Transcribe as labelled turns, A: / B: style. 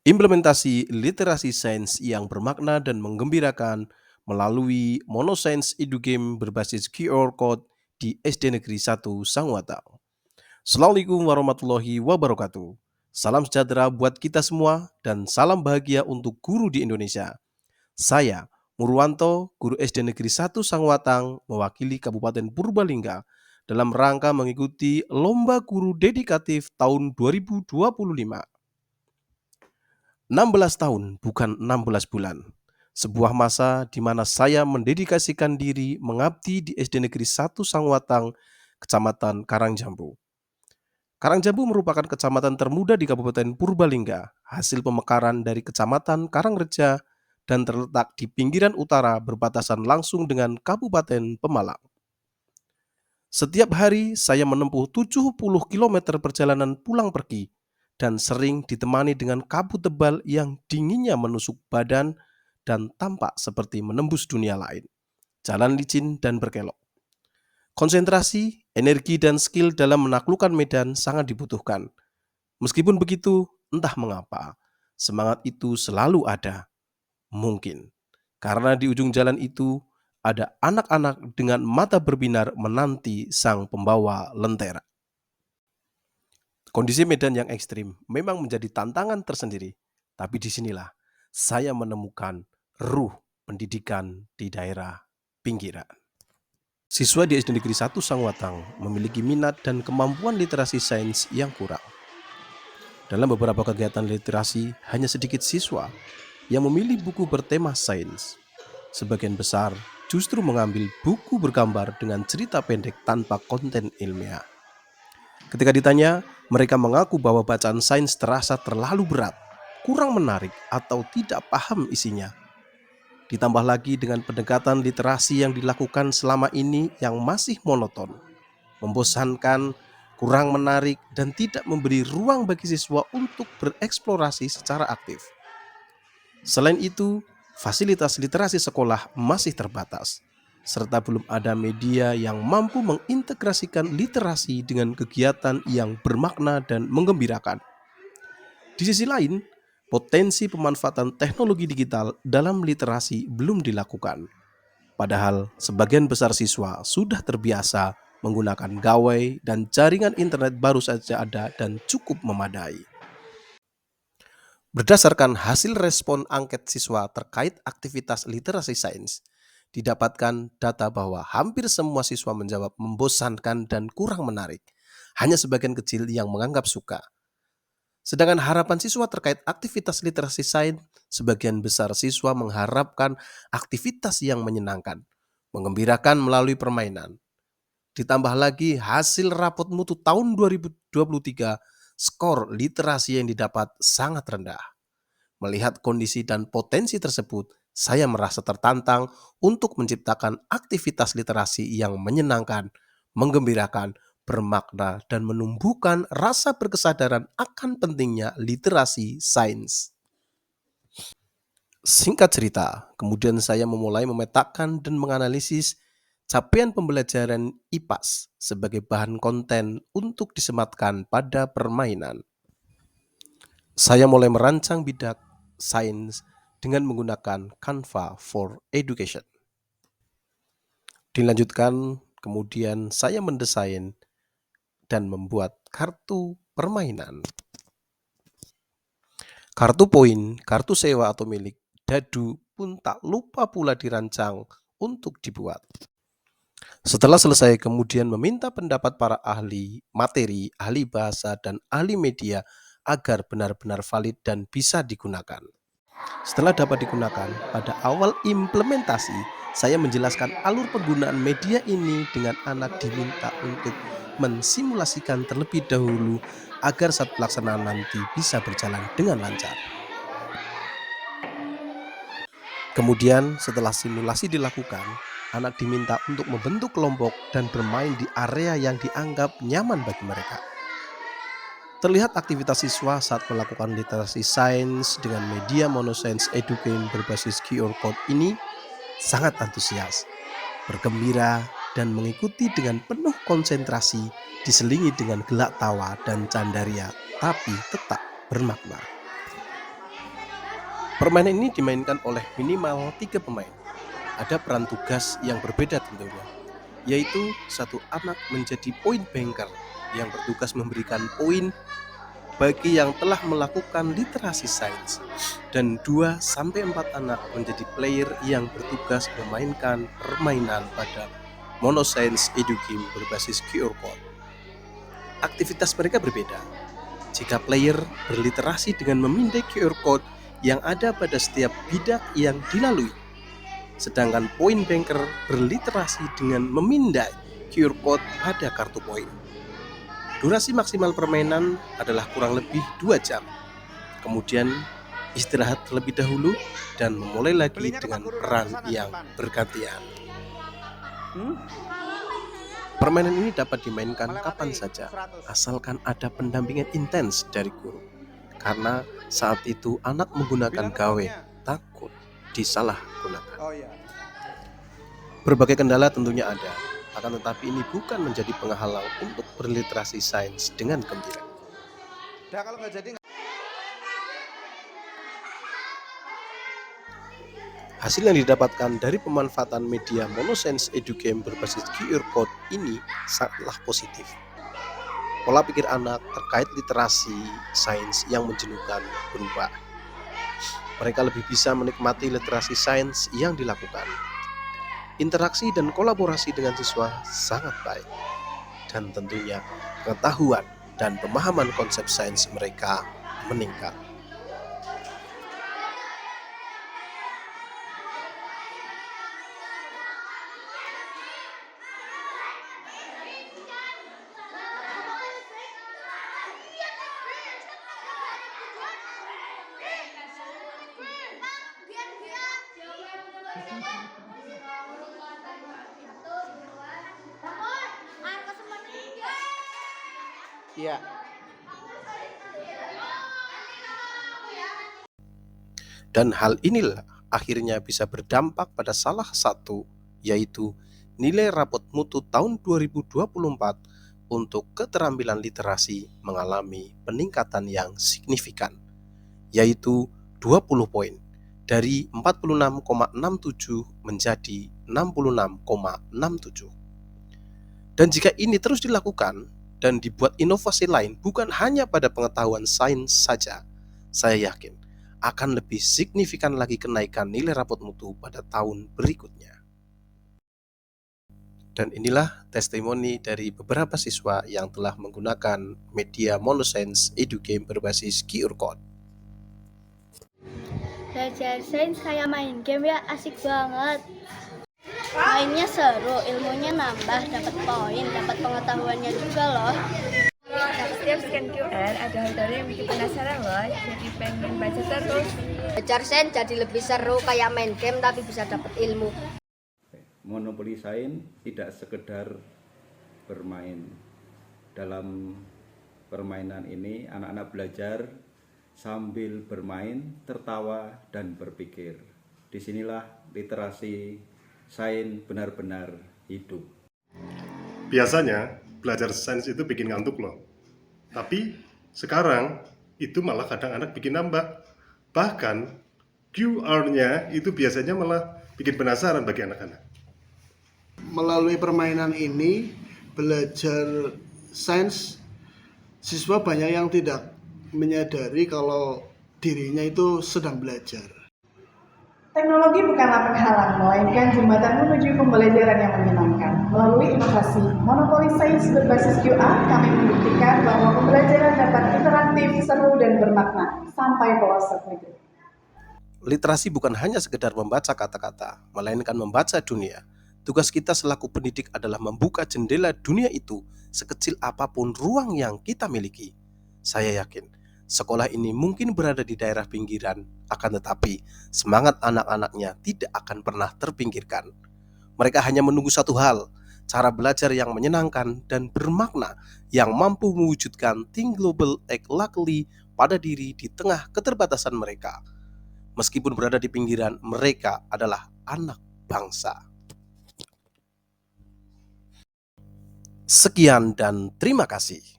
A: Implementasi literasi sains yang bermakna dan menggembirakan melalui Monoscience Edugame berbasis QR Code di SD Negeri 1 Sangwatang. Assalamualaikum warahmatullahi wabarakatuh. Salam sejahtera buat kita semua dan salam bahagia untuk guru di Indonesia. Saya, Murwanto, guru SD Negeri 1 Sangwatang, mewakili Kabupaten Purbalingga dalam rangka mengikuti Lomba Guru Dedikatif tahun 2025. 16 tahun, bukan 16 bulan. Sebuah masa di mana saya mendedikasikan diri mengabdi di SD Negeri 1 Sangwatang, Kecamatan Karangjambu. Karangjambu merupakan kecamatan termuda di Kabupaten Purbalingga, hasil pemekaran dari Kecamatan Karangreja dan terletak di pinggiran utara berbatasan langsung dengan Kabupaten Pemalang. Setiap hari saya menempuh 70 km perjalanan pulang pergi dan sering ditemani dengan kabut tebal yang dinginnya menusuk badan dan tampak seperti menembus dunia lain. Jalan licin dan berkelok. Konsentrasi, energi, dan skill dalam menaklukkan medan sangat dibutuhkan. Meskipun begitu, entah mengapa, semangat itu selalu ada. Mungkin karena di ujung jalan itu ada anak-anak dengan mata berbinar menanti sang pembawa lentera. Kondisi medan yang ekstrim memang menjadi tantangan tersendiri, tapi disinilah saya menemukan ruh pendidikan di daerah pinggiran. Siswa di SD Negeri 1 Sangwatang memiliki minat dan kemampuan literasi sains yang kurang. Dalam beberapa kegiatan literasi, hanya sedikit siswa yang memilih buku bertema sains. Sebagian besar justru mengambil buku bergambar dengan cerita pendek tanpa konten ilmiah. Ketika ditanya, mereka mengaku bahwa bacaan sains terasa terlalu berat, kurang menarik, atau tidak paham isinya. Ditambah lagi dengan pendekatan literasi yang dilakukan selama ini yang masih monoton, membosankan, kurang menarik, dan tidak memberi ruang bagi siswa untuk bereksplorasi secara aktif. Selain itu, fasilitas literasi sekolah masih terbatas, serta belum ada media yang mampu mengintegrasikan literasi dengan kegiatan yang bermakna dan menggembirakan. Di sisi lain, potensi pemanfaatan teknologi digital dalam literasi belum dilakukan. Padahal sebagian besar siswa sudah terbiasa menggunakan gawai dan jaringan internet baru saja ada dan cukup memadai. Berdasarkan hasil respon angket siswa terkait aktivitas literasi sains, didapatkan data bahwa hampir semua siswa menjawab membosankan dan kurang menarik. Hanya sebagian kecil yang menganggap suka. Sedangkan harapan siswa terkait aktivitas literasi sains, sebagian besar siswa mengharapkan aktivitas yang menyenangkan, menggembirakan melalui permainan. Ditambah lagi hasil rapot mutu tahun 2023, skor literasi yang didapat sangat rendah. Melihat kondisi dan potensi tersebut, saya merasa tertantang untuk menciptakan aktivitas literasi yang menyenangkan, menggembirakan, bermakna, dan menumbuhkan rasa berkesadaran akan pentingnya literasi sains. Singkat cerita, kemudian saya memulai memetakan dan menganalisis capaian pembelajaran IPAS sebagai bahan konten untuk disematkan pada permainan. Saya mulai merancang bidak sains dengan menggunakan Canva for Education. Dilanjutkan, kemudian saya mendesain dan membuat kartu permainan. Kartu poin, kartu sewa atau milik, dadu pun tak lupa pula dirancang untuk dibuat. Setelah selesai, kemudian meminta pendapat para ahli materi, ahli bahasa, dan ahli media agar benar-benar valid dan bisa digunakan. Setelah dapat digunakan, pada awal implementasi, saya menjelaskan alur penggunaan media ini dengan anak diminta untuk mensimulasikan terlebih dahulu agar saat pelaksanaan nanti bisa berjalan dengan lancar. Kemudian setelah simulasi dilakukan, anak diminta untuk membentuk kelompok dan bermain di area yang dianggap nyaman bagi mereka. Terlihat aktivitas siswa saat melakukan literasi sains dengan media Monoscience Edugame berbasis QR Code ini sangat antusias, bergembira, dan mengikuti dengan penuh konsentrasi, diselingi dengan gelak tawa dan candaria, tapi tetap bermakna. Permainan ini dimainkan oleh minimal 3 pemain. Ada peran tugas yang berbeda tentunya, yaitu satu anak menjadi point banker yang bertugas memberikan poin bagi yang telah melakukan literasi sains, dan 2-4 anak menjadi player yang bertugas memainkan permainan pada monoscience edu game berbasis QR code. Aktivitas mereka berbeda. Jika player berliterasi dengan memindai QR code yang ada pada setiap bidak yang dilalui, sedangkan point banker berliterasi dengan memindai QR code pada kartu poin. Durasi maksimal permainan adalah kurang lebih 2 jam. Kemudian istirahat terlebih dahulu dan memulai lagi dengan peran yang bergantian. Permainan ini dapat dimainkan kapan saja, asalkan ada pendampingan intens dari guru. Karena saat itu anak menggunakan gawe, takut disalahgunakan. Berbagai kendala tentunya ada, akan tetapi ini bukan menjadi penghalang untuk berliterasi sains dengan gembira. Hasil yang didapatkan dari pemanfaatan media monoscience edu game berbasis QR code ini sangatlah positif. Pola pikir anak terkait literasi sains yang menjenuhkan berubah. Mereka lebih bisa menikmati literasi sains yang dilakukan. Interaksi dan kolaborasi dengan siswa sangat baik. Dan tentunya pengetahuan dan pemahaman konsep sains mereka meningkat.
B: Iya.
A: Dan hal inilah akhirnya bisa berdampak pada salah satu, yaitu nilai rapot mutu tahun 2024 untuk keterampilan literasi mengalami peningkatan yang signifikan, yaitu 20 poin dari 46,67 menjadi 66,67. Dan jika ini terus dilakukan dan dibuat inovasi lain bukan hanya pada pengetahuan sains saja, saya yakin akan lebih signifikan lagi kenaikan nilai rapot mutu pada tahun berikutnya. Dan inilah testimoni dari beberapa siswa yang telah menggunakan media monoscience edu game berbasis QR code.
C: Belajar sains kayak main game ya, asik banget. Mainnya seru, ilmunya nambah, dapat poin, dapat pengetahuannya juga loh.
D: Setiap scan QR ada hal baru yang bikin penasaran loh, jadi pengen baca terus.
E: Belajar sains jadi lebih seru kayak main game tapi bisa dapat ilmu.
F: Monopoli sains tidak sekedar bermain. Dalam permainan ini anak-anak belajar sambil bermain, tertawa dan berpikir. Disinilah literasi sains benar-benar hidup.
G: Biasanya belajar sains itu bikin ngantuk loh. Tapi sekarang itu malah kadang anak bikin nambah. Bahkan QR-nya itu biasanya malah bikin penasaran bagi anak-anak.
B: Melalui permainan ini, belajar sains, siswa banyak yang tidak menyadari kalau dirinya itu sedang belajar.
H: Teknologi bukanlah penghalang, melainkan jembatan menuju pembelajaran yang menyenangkan. Melalui inovasi monopoli sains berbasis QR, kami membuktikan bahwa pembelajaran dapat interaktif, seru, dan bermakna sampai pelosok negeri.
A: Literasi bukan hanya sekedar membaca kata-kata, melainkan membaca dunia. Tugas kita selaku pendidik adalah membuka jendela dunia itu sekecil apapun ruang yang kita miliki. Saya yakin sekolah ini mungkin berada di daerah pinggiran, akan tetapi semangat anak-anaknya tidak akan pernah terpinggirkan. Mereka hanya menunggu satu hal, cara belajar yang menyenangkan dan bermakna yang mampu mewujudkan think global act locally pada diri di tengah keterbatasan mereka. Meskipun berada di pinggiran, mereka adalah anak bangsa. Sekian dan terima kasih.